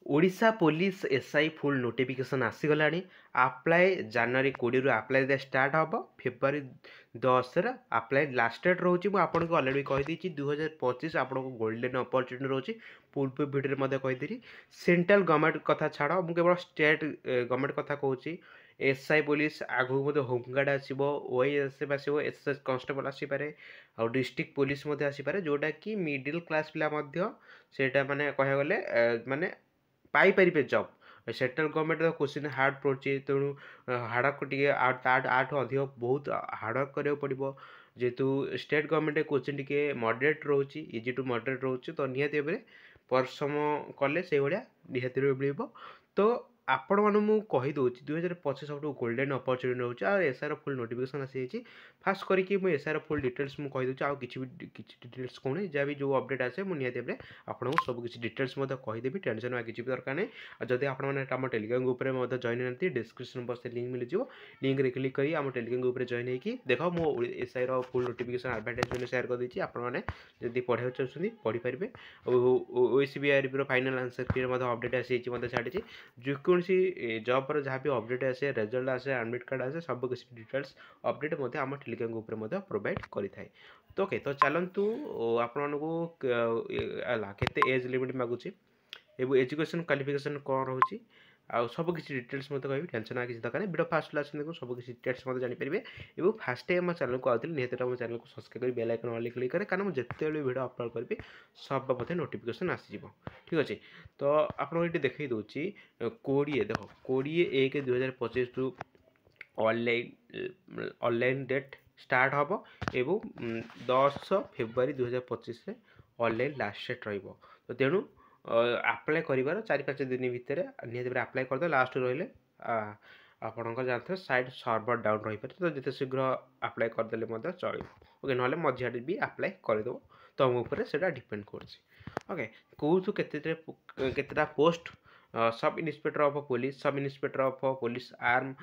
Odisha police SI full notification आसीगलानी। Apply जनवरी 20 रु अप्लाई स्टार्ट हम फेब्रुआरी 10 अप्लाई लास्ट डेट रोचे। मुझे आपको अलरेडी कहीदी 2025 आपको गोल्डेन अपॉर्चुनिटी रोचे। पूर्व भिडियो कहीदी सेंट्रल गवर्नमेंट कथा छाड़ मुझे केवल स्टेट गवर्नमेंट कथा कहूँ। एसआई पुलिस आगू होमगार्ड आसो ओएसएफ आसो एसएस कन्स्टेबल आसपे आ डिस्ट्रिक्ट पुलिस आसपे जोटा कि मिडिल क्लास पिला सेटा माने कह गले माने पाइपर जब सेंट्रल गवर्नमेंट क्वेश्चन हार्ड पड़े तेणु हार्ड टे आठ अधिक बहुत हार्ड कराया पड़ो जेहेतु state government question T moderate रोचे इजी टू मॉडरेट रोचे तो निहाती भाव परिश्रम कले से भाया निहाती मिल तो आपण मैं कहीदे 2025 सब गोल्डेन अपॉर्चुनिटी रोचे आ एसआर फुल नोटिफिकेशन आसी फास्ट करके मुझे एसआर फुल डिटेल्स मुझे कहीदे आउ कि डिटेल्स कौन जहाँ भी जो अपडेट आसे मुझे निहाती भाव आपको सब किसी डिटेल्स कहीदेवी टेंशन आ किसी भी दरकार नहीं। जदि आपम टेलीग्राम ग्रुप में जॉइन होती डिस्क्रिप्शन बॉक्स लिंक मिल जाए लिंक रे क्लिक करी आम टेलीग्राम ग्रुप में जॉइन होगी देख मो SI full notification advertisement share कर देती आपने जब पढ़ा चाहते पढ़ी पारे। ओएसबीआई फाइनाल आंसर की अपडेट आसी छाड़ी जेकोसी जॉब पर जहाँ भी अपडेट आसे रिजल्ट आसे एडमिट कार्ड आसे सब किसी डिटेल्स अपडेट आम टेलीग्राम ग्रुप में प्रोवाइड करें। तो ओके तो चलतु आपको केते एज लिमिट मागुची एजुकेशन क्वालिफिकेशन कौन रोचे आउ सब किसी डिटेल्स मत कह टेंशन आ किसी दरकार नहीं। वीडियो फास्ट क्लास देखो सब किसी डिटेल्स मत जानीपारे और फास्ट टाइम चैनल को आती निहत मो चैनल को सब्सक्राइब कर बेल आइकन वाले क्लिक करें कारण मुझे जिते वीडियो अपलोड करी सब मत नोटिफिकेशन आसीज। ठीक अच्छे तो आपको ये देखई दूसरी 20 देख 20/1/2025 रु ऑनलाइन डेट स्टार्ट हम एवं 10 फेब्रुआरी 2025 ऑनलाइन लास्ट डेट रही तो तेणु अप्लाई कर 4-5 दिन भितर निहत अप्लाई करदे लास्ट रही आपंकर जानते साइड सर्वर डाउन रही पारे तो जिते शीघ्र अप्लाई करदे चलो ओके ना मझे भी अप्लाई करदेव तुम उपर से डिपेंड कर कौन केतेटा post sub inspector of police sub inspector of police arm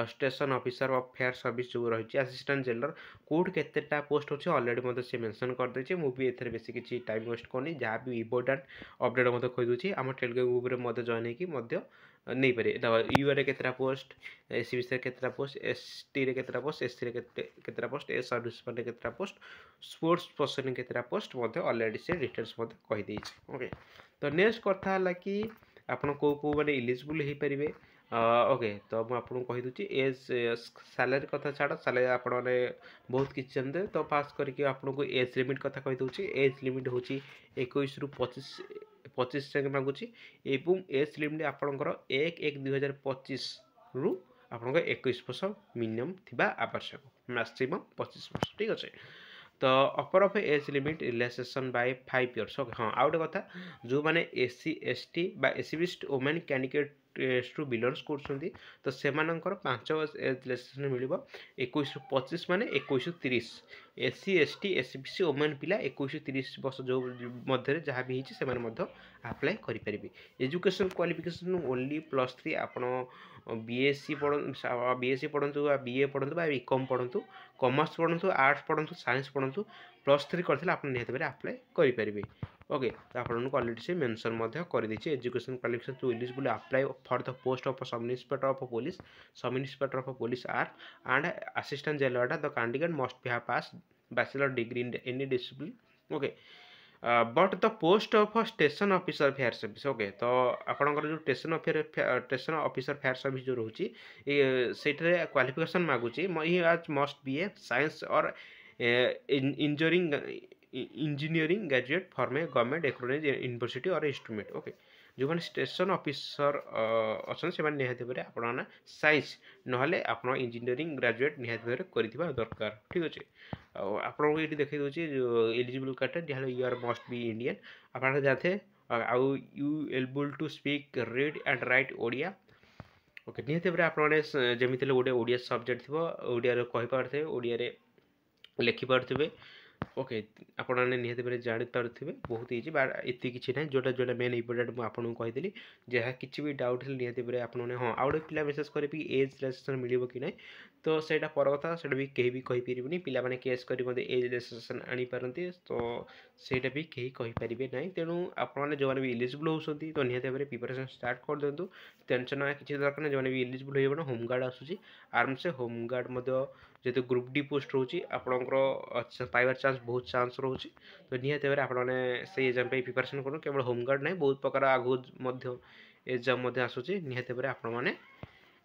station officer of fire service जो रही असिस्टेंट जेलर कौट केतेटा पोस्ट अच्छे अलरेडी मतलब से मेंशन कर देछे मुझे एथरे बेसी किसी टाइम वेस्ट करनी जहाँ भी इंपोर्टेंट अपडेट मतलब कही दूसरी आम टेलीग्राम ग्रुप में जॉइन होगी नहीं पारे यूआर केतेटा पोस्ट एससी से केतेटा पोस्ट एसटी रे केतेटा पोस्ट एससी रे केतेटा पोस्ट ए सर्विस पर केतेटा पोस्ट स्पोर्ट्स पर्सन केतेटा पोस्ट अलरेडी से डिटेल्स कही देछि। ओके तो नेक्स्ट कथा है कि आपन को मैंने इलिजिबल हो पारे ओके तो मुझे आपको कहीदे एज सैलरी कथा छाड़ सैलरी आप बहुत किसी जानते तो पास करके आपको एज लिमिट कथा कहीदे एज लिमिट हूँ 21 रु 25 जाके मागुची एवं एज लिमिट आपंकर 1/1/2025 रु आप 21 वर्ष मिनिमम थी आवश्यक मैक्सिमम 25 वर्ष। ठीक अच्छे तो upper of age limit relaxation by 5 years. Okay हाँ आउ गोटे कथा जो मैंने एससी एसटी बा एससी बीस्ट वुमेन कैंडिडेट टू बिलोंग्स कर तो से 5 वर्ष एज रिलैक्सेशन मिल 21 रु 25 माने 21 रु 30 SC ST SC BC women पिला 21 रु 30 वर्ष जो मध्य जहाँ भी से आप्लाय करेंगे। एजुकेशन क्वालिफिकेशन ओनली +3 आप बीएससी पढ़ु बीए पढ़ु बीकॉम पढ़ु कॉमर्स पढ़ु आर्ट्स पढ़ु साइंस पढ़ु +3 करते आप निहत भाव आप्लाय करेंगे। ओके तो आपको अलरेडी से मेंशन कर देछि education qualification to eligible apply for the post of sub inspector of police or and assistant jail warden the candidate must be have pass bachelor degree in any discipline. Okay but the post of station officer fire service. Okay तो आपंकर जो station officer fire service जो रोचे से qualification मागुची must be a science और engineering graduate from a government recognised university और institute. Okay जो मैंने स्टेशन ऑफिसर अच्छा से निहत भाव आपने साइंस ना आप इंजीनियरिंग ग्रेजुएट निहत भाव कर दरकार। ठीक अच्छे आपको ये देखी दूसरी एलिजिबल कैटेगरी जहाँ you are must be Indian आप जाते आउ you able to speak read and write Odia. Okay निहत भाव आपने जमी गोटे ओडिया सब्जेक्ट थी ओडिया कहीपे ओडिया लिखिपे। ओके आपने निहत भाव जापारे बहुत इजी एत कि ना जोटा जोटा मेन इंपोर्टेंट मुझे आपको कहीदी जहाँ किसी भी डाउट है निहत भाव आपने हाँ आउ गए पिला मेसेज करें कि एज रिलैक्सेशन मिल कि ना तो सहीटा पर कथा से भी कहीं भी कहींपारे पाने केस कर एज रिलैक्सेशन आनीपारती तो ସେଇଟା ବି କେହି କହିପାରିବେ ନାହିଁ। ତେଣୁ ଆପଣମାନେ ଯେଉଁମାନେ ବି ଇଲିଜିବୁଲ୍ ହେଉଛନ୍ତି ତ ନିହାତି ଭାବରେ ପ୍ରିପାରେସନ୍ ଷ୍ଟାର୍ଟ କରିଦିଅନ୍ତୁ। ଟେନସନ୍ ହେବା କିଛି ଦରକାର ନାହିଁ। ଯେଉଁମାନେ ବି ଇଲିଜିବୁଲ୍ ହେଇଗଲେ ହୋମଗାର୍ଡ଼ ଆସୁଛି ଆରାମସେ ହୋମଗାର୍ଡ଼ ମଧ୍ୟ ଯେହେତୁ ଗ୍ରୁପ୍ ଡି ପୋଷ୍ଟ ରହୁଛି ଆପଣଙ୍କର ପାଇବାର ଚାନ୍ସ ରହୁଛି। ତ ନିହାତି ଭାବରେ ଆପଣମାନେ ସେଇ ଏକ୍ଜାମ୍ ପାଇଁ ପ୍ରିପାରେସନ୍ କରନ୍ତୁ। କେବଳ ହୋମଗାର୍ଡ଼ ନାହିଁ, ବହୁତ ପ୍ରକାର ଆଗକୁ ମଧ୍ୟ ଏକ୍ଜାମ୍ ମଧ୍ୟ ଆସୁଛି। ନିହାତି ଭାବରେ ଆପଣମାନେ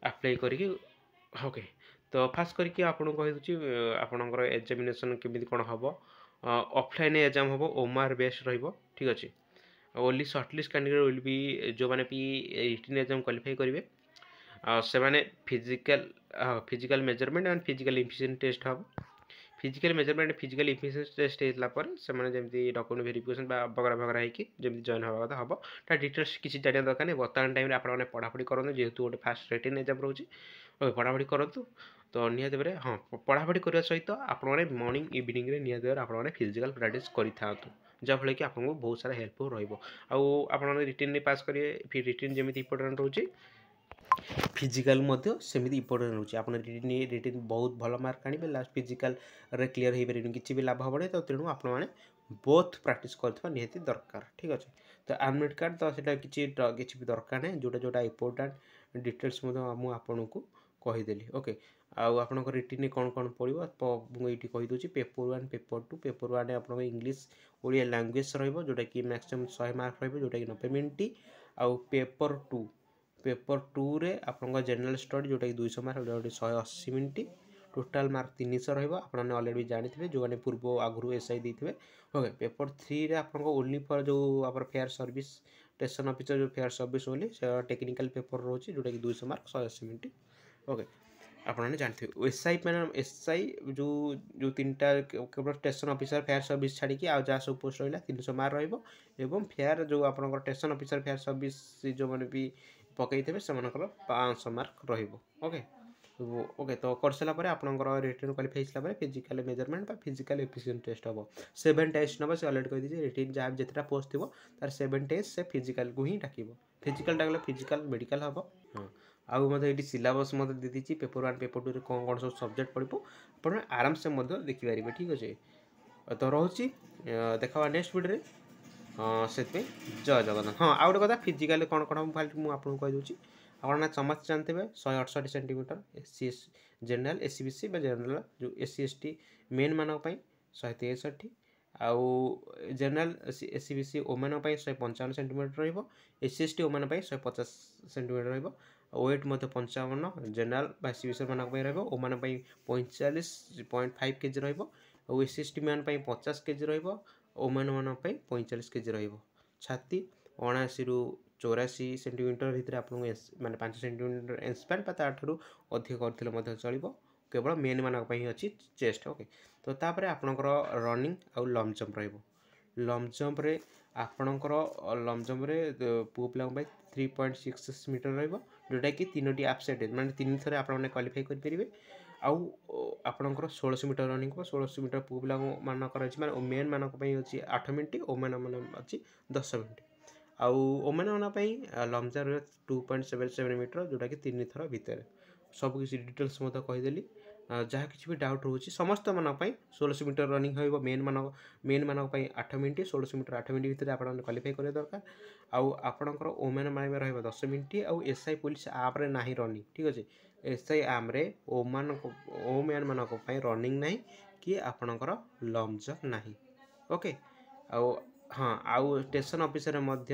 ଆପ୍ଲାଏ କରିକି ଓକେ। ତ ଫାର୍ଷ୍ଟ କରିକି ଆପଣଙ୍କୁ କହିଦେଉଛି ଆପଣଙ୍କର ଏକ୍ଜାମିନେସନ୍ କେମିତି କ'ଣ ହେବ। ଅଫଲାଇନ୍ ଏକ୍ଜାମ୍ ହେବ, ଓମାର ବେସ୍ ରହିବ, ଠିକ୍ ଅଛି। Only shortlist candidate will be ଯେଉଁମାନେ ବି ରିଟିନ୍ ଏକ୍ଜାମ୍ କ୍ୱାଲିଫାଇ କରିବେ ସେମାନେ physical measurement and physical efficient test ହେବ। Physical measurement physical efficiency test ହେଇଥିଲା ପରେ ସେମାନେ ଯେମିତି ଡକ୍ୟୁମେଣ୍ଟ ଭେରିଫିକେସନ୍ ବା ବଗରା ହେଇକି ଯେମିତି ଜଏନ୍ ହେବା କଥା ହେବ। ତା ଡିଟେଲ୍ସ କିଛି ଜାଣିବା ଦରକାର ନାହିଁ। ବର୍ତ୍ତମାନ ଟାଇମ୍ରେ ଆପଣମାନେ ପଢ଼ାପଢ଼ି କରନ୍ତୁ, ଯେହେତୁ ଗୋଟେ ଫାଷ୍ଟ ରିଟିନ୍ ଏକ୍ଜାମ୍ ରହୁଛି। ପଢ଼ାପଢ଼ି କରନ୍ତୁ। ତ ନିହାତି ଭାବରେ ହଁ, ପଢ଼ାପଢ଼ି କରିବା ସହିତ ଆପଣମାନେ ମର୍ଣ୍ଣିଂ ଇଭିନିଂରେ ନିହାତି ଭାବରେ ଆପଣମାନେ ଫିଜିକାଲ୍ ପ୍ରାକ୍ଟିସ୍ କରିଥାନ୍ତୁ, ଯାହାଫଳରେ କି ଆପଣଙ୍କୁ ବହୁତ ସାରା ହେଲ୍ପଫୁଲ୍ ରହିବ। ଆଉ ଆପଣମାନେ ରିଟିନ୍ରେ ପାସ୍ କରିବେ, ରିଟିନ୍ ଯେମିତି ଇମ୍ପୋର୍ଟାଣ୍ଟ ରହୁଛି ଫିଜିକାଲ୍ ମଧ୍ୟ ସେମିତି ଇମ୍ପୋର୍ଟାଣ୍ଟ ରହୁଛି। ଆପଣ ରିଟିନ୍ ବହୁତ ଭଲ ମାର୍କ ଆଣିବେ, ଲାଷ୍ଟ ଫିଜିକାଲ୍ରେ କ୍ଲିୟର୍ ହେଇପାରିବେନି, କିଛି ବି ଲାଭ ହେବନି। ତ ତେଣୁ ଆପଣମାନେ ବୋଥ୍ ପ୍ରାକ୍ଟିସ୍ କରୁଥିବା ନିହାତି ଦରକାର, ଠିକ୍ ଅଛି। ତ ଆଡମିଟ୍ କାର୍ଡ଼ ତ ସେଇଟା କିଛି ବି ଦରକାର ନାହିଁ। ଯେଉଁଟା ଇମ୍ପୋର୍ଟାଣ୍ଟ ଡିଟେଲ୍ସ ମଧ୍ୟ ମୁଁ ଆପଣଙ୍କୁ କହିଦେଲି, ଓକେ। ଆଉ ଆପଣଙ୍କ ରିଟିନ୍ରେ କ'ଣ ପଡ଼ିବ ମୁଁ ଏଇଠି କହିଦେଉଛି। ପେପର୍ 1 ପେପର୍ 2 ପେପର୍ 1ରେ ଆପଣଙ୍କ ଇଂଲିଶ ଓଡ଼ିଆ ଲାଙ୍ଗୁଏଜ୍ ରହିବ, ଯେଉଁଟାକି ମ୍ୟାକ୍ସିମମ୍ 100 ମାର୍କ ରହିବ, ଯେଉଁଟାକି 90 ମିନିଟ୍। ଆଉ ପେପର୍ 2ରେ ଆପଣଙ୍କ ଜେନେରାଲ୍ ଷ୍ଟଡ଼ି ଯେଉଁଟାକି 200 ମାର୍କ, ଯେଉଁଟା 180 ମିନିଟ୍। ଟୋଟାଲ୍ ମାର୍କ 300 ରହିବ। ଆପଣମାନେ ଅଲରେଡ଼ି ଜାଣିଥିବେ ଯେଉଁମାନେ ଆଗରୁ SI ଦେଇଥିବେ, ଓକେ। ପେପର୍ 3ରେ ଆପଣଙ୍କ ଓନ୍ଲି ଫର୍ ଯେଉଁ ଆମର ଫେୟାର ସର୍ଭିସ୍ ଷ୍ଟେସନ୍ ଅଫିସର ଯେଉଁ ଫେୟାର ସର୍ଭିସ୍ ବୋଲି ସେ ଟେକ୍ନିକାଲ୍ ପେପର୍ ରହୁଛି, ଯେଉଁଟାକି 200 ମାର୍କ 180 ମିନିଟ୍, ଓକେ। ଆପଣମାନେ ଜାଣିଥିବେ SI ଯେଉଁ ତିନିଟା କେବଳ ଷ୍ଟେସନ୍ ଅଫିସର ଫେୟାର ସର୍ଭିସ୍ ଛାଡ଼ିକି ଆଉ ଯାହା ସବୁ ପୋଷ୍ଟ ରହିଲା 300 ମାର୍କ ରହିବ। ଏବଂ ଫେୟାର ଯେଉଁ ଆପଣଙ୍କର ଷ୍ଟେସନ୍ ଅଫିସର ଫେୟାର ସର୍ଭିସ୍ ଯେଉଁମାନେ ବି ପକାଇଥିବେ ସେମାନଙ୍କର 500 ମାର୍କ ରହିବ, ଓକେ। ତ କରିସାରିଲା ପରେ ଆପଣଙ୍କର ରିଟିନ୍ କ୍ୱାଲିଫାଇ ହେଇସାରିଲା ପରେ ଫିଜିକାଲ୍ ମେଜରମେଣ୍ଟ ବା ଫିଜିକାଲ୍ ଏଫିସିଏଣ୍ଟ ଟେଷ୍ଟ ହେବ। 7 ଟେଷ୍ଟ ନେବ, ସେ ଅଲରେଡ଼ି କହିଦେଇଛି। ରିଟିନ୍ ଯାହା ଯେତେଟା ପୋଷ୍ଟ ଥିବ ତାର 7 ଟେଷ୍ଟ ସେ ଫିଜିକାଲ୍କୁ ହିଁ ଡାକିବ। ଫିଜିକାଲ୍ ଡାକିଲେ ଫିଜିକାଲ୍ ମେଡ଼ିକାଲ୍ ହେବ, ହଁ। ଆଉ ମଧ୍ୟ ଏଇଠି ସିଲାବସ୍ ମଧ୍ୟ ଦେଇଦେଇଛି। ପେପର୍ 1 ପେପର୍ 2ରେ କ'ଣ ସବୁ ସବଜେକ୍ଟ ପଡ଼ିବ ଆପଣ ଆରାମସେ ମଧ୍ୟ ଦେଖିପାରିବେ, ଠିକ୍ ଅଛି। ତ ରହୁଛି, ଦେଖା ହେବା ନେକ୍ସଟ ଭିଡ଼ିଓରେ। ସେଥିପାଇଁ ଜୟ ଜଗନ୍ନାଥ। ହଁ, ଆଉ ଗୋଟେ କଥା, ଫିଜିକାଲି କ'ଣ ହେବ ମୁଁ ଆପଣଙ୍କୁ କହିଦେଉଛି। ଆପଣମାନେ ସମସ୍ତେ ଜାଣିଥିବେ 168 ସେଣ୍ଟିମିଟର ଜେନେରାଲ୍ SCBC ବା ଜେନେରାଲ୍ ଯେଉଁ SC ST ମେନ୍ ମାନଙ୍କ ପାଇଁ 163, ଆଉ ଜେନେରାଲ୍ SCBC ଓମାନଙ୍କ ପାଇଁ 155 ସେଣ୍ଟିମିଟର ରହିବ। SC ST ଓମାନଙ୍କ ପାଇଁ 150 ସେଣ୍ଟିମିଟର ରହିବ। ୱେଟ୍ ମଧ୍ୟ 55 ଜେନେରାଲ୍ ବା SCBC ମାନଙ୍କ ପାଇଁ ରହିବ। ଓମାନଙ୍କ ପାଇଁ 45.5 କେଜି ରହିବ। ଆଉ SC ST ମାନଙ୍କ ପାଇଁ 50 କେଜି ରହିବ। ଓମାନଙ୍କ ପାଇଁ 45 କେଜି ରହିବ। ଛାତି 79ରୁ 84 ସେଣ୍ଟିମିଟର ଭିତରେ ଆପଣଙ୍କୁ ମାନେ 5 ସେଣ୍ଟିମିଟର ଏକ୍ସପାଣ୍ଡ ବା ତା'ଠାରୁ ଅଧିକ କରିଥିଲେ ମଧ୍ୟ ଚଳିବ। କେବଳ ମେନ୍ ମାନଙ୍କ ପାଇଁ ଅଛି ଚେଷ୍ଟ, ଓକେ। ତ ତାପରେ ଆପଣଙ୍କର ରନିଂ ଆଉ ଲଙ୍ଗ୍ ଜମ୍ପ ରହିବ। ଲଙ୍ଗ୍ ଜମ୍ପରେ ଆପଣଙ୍କର ପୁଅ ପିଲାଙ୍କ ପାଇଁ 3.66 ମିଟର ରହିବ, ଯେଉଁଟାକି 3ଟି ଆପସେଟ୍ ମାନେ 3 ଥର ଆପଣମାନେ କ୍ୱାଲିଫାଇ କରିପାରିବେ। ଆଉ ଆପଣଙ୍କର 1600 ମିଟର ରନିଂ ହେବ। 1600 ମିଟର ପୁଅ ପିଲାମାନଙ୍କର ଅଛି, ମାନେ ମେନ୍ ମାନଙ୍କ ପାଇଁ ଅଛି 8 ମିନିଟ୍, ଓମେନ୍ ଅଛି 10 ମିନିଟ୍। ଆଉ ଓମେନ୍ ମାନଙ୍କ ପାଇଁ ଲଙ୍ଗ୍ ଜମ୍ପରେ 2.77 ମିଟର, ଯେଉଁଟାକି 3 ଥର ଭିତରେ। ସବୁକିଛି ଡିଟେଲ୍ସ ମଧ୍ୟ କହିଦେଲି। ଯାହା କିଛି ବି ଡାଉଟ୍ ରହୁଛି ସମସ୍ତମାନଙ୍କ ପାଇଁ 1600 ମିଟର ରନିଂ ହେବ। ମେନ୍ ମାନଙ୍କ ପାଇଁ 8 ମିନିଟ୍, 1600 ମିଟର 8 ମିନିଟ୍ ଭିତରେ ଆପଣମାନେ କ୍ୱାଲିଫାଇ କରିବା ଦରକାର। ଆଉ ଆପଣଙ୍କର ଓମେନ୍ ମାନଙ୍କ ରହିବ 10 ମିନିଟ୍। ଆଉ SI ପୋଲିସ ଆପ୍ରେ ନାହିଁ ରନିଂ, ଠିକ୍ ଅଛି। SI ଆପ୍ରେ ଓମେନ୍ ମାନଙ୍କ ପାଇଁ ରନିଂ ନାହିଁ କି ଆପଣଙ୍କର ଲଙ୍ଗ୍ ଜମ୍ପ ନାହିଁ, ଓକେ। ଆଉ ହଁ, ଆଉ ଷ୍ଟେସନ୍ ଅଫିସରେ ମଧ୍ୟ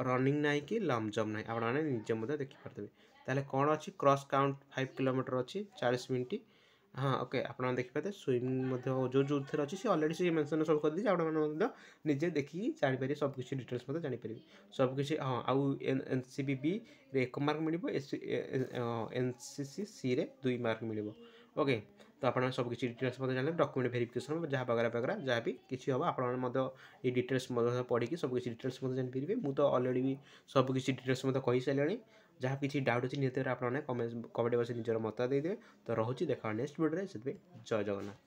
ରନିଂ ନାହିଁ କି ଲଙ୍ଗ୍ ଜମ୍ପ ନାହିଁ, ଆପଣମାନେ ନିଜେ ମଧ୍ୟ ଦେଖିପାରିଦେବେ। ତାହେଲେ କ'ଣ ଅଛି, କ୍ରସ୍ କାଉଣ୍ଟ 5 କିଲୋମିଟର ଅଛି 40 ମିନିଟ୍, ହଁ, ଓକେ। ଆପଣମାନେ ଦେଖିପାରିବେ। ସୁଇମିଂ ମଧ୍ୟ ଯେଉଁଥିରେ ଅଛି ସେ ଅଲରେଡ଼ି ସେ ମେନ୍ସନ୍ ସବୁ କରିଦେଇଛି। ଆପଣମାନେ ମଧ୍ୟ ନିଜେ ଦେଖିକି ଜାଣିପାରିବେ, ସବୁକିଛି ଡିଟେଲ୍ସ ମଧ୍ୟ ଜାଣିପାରିବେ ସବୁକିଛି, ହଁ। ଆଉ NCBBରେ 1 ମାର୍କ ମିଳିବ, NCCCରେ 2 ମାର୍କ ମିଳିବ, ଓକେ। ତ ଆପଣମାନେ ସବୁକିଛି ଡିଟେଲ୍ସ ମଧ୍ୟ ଜାଣିଲେ। ଡକ୍ୟୁମେଣ୍ଟ ଭେରିଫିକେସନ୍ ଯାହା ବଗେରା ଯାହା ବି କିଛି ହେବ ଆପଣମାନେ ମଧ୍ୟ ଏଇ ଡିଟେଲ୍ସ ମଧ୍ୟ ପଢ଼ିକି ସବୁକିଛି ଡିଟେଲ୍ସ ମଧ୍ୟ ଜାଣିପାରିବେ। ମୁଁ ତ ଅଲରେଡ଼ି ବି ସବୁକିଛି ଡିଟେଲ୍ସ ମଧ୍ୟ କହିସାରିଲିଣି। ଯାହା କିଛି ଡାଉଟ୍ ଅଛି ନିହାତି ଭାବରେ ଆପଣମାନେ କମେଣ୍ଟ ବକ୍ସରେ ନିଜର ମତ ଦେଇଦେବେ। ତ ରହୁଛି, ଦେଖା ନେକ୍ସଟ ଭିଡ଼ିଓରେ। ସେଥିପାଇଁ ଜୟ ଜଗନ୍ନାଥ।